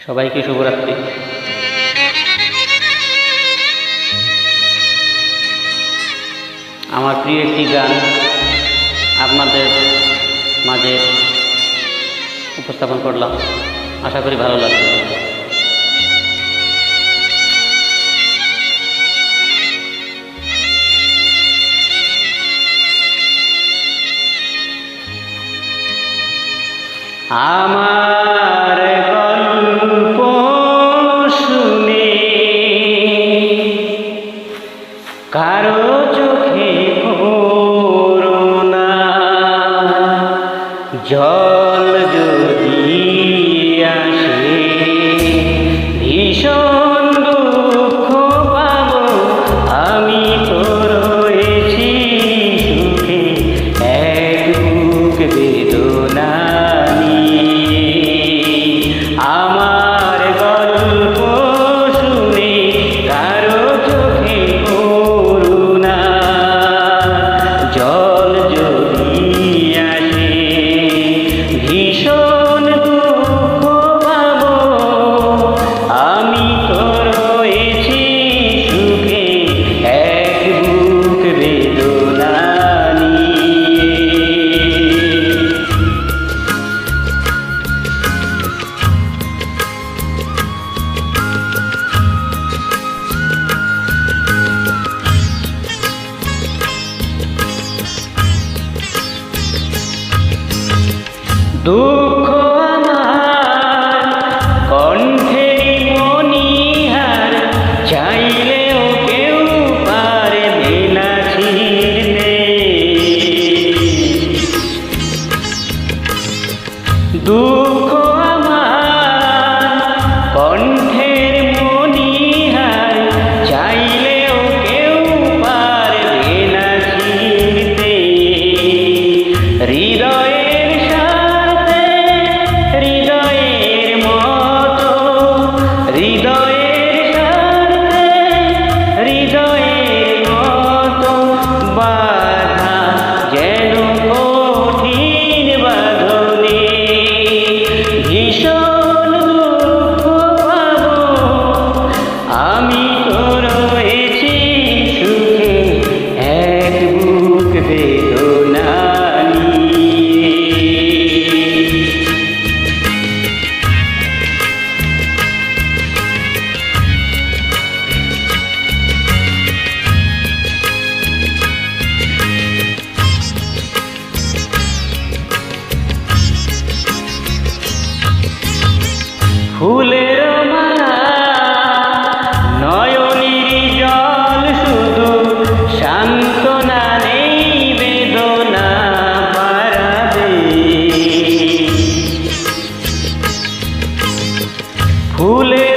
সবাইকে শুভরাত্রি। আমার প্রিয় একটি গান আপনাদের মাঝে উপস্থাপন করলাম, আশা করি ভালো লাগবে। আমার গল্প শুনে কারো চোখে করুণা, জল যদি আসে ভীষণ দুঃখ পাব, আমি তো রয়েছি সুখে এক বুক বেদনা। আমার গল্প শুনে কারো চোখে করুণা, জল যদি আসে ভীষণ দুঃখ পাব, আমি তো রয়েছি সুখে এক বুক বেদনা নিয়ে। দুঃখ আমার কণ্ঠে মণিহার, চাইলেও কেউ পারবে না ছিঁড়তে। দুঃখ আমার কণ্ঠের মণিহার, চাইলেও কেউ পারবে না ছিঁড়তে। হৃদয়ে ফুলের মালা নয়নীর জল, শুধু সান্ত্বনা নেই বেদনা পারাবে। ফুলের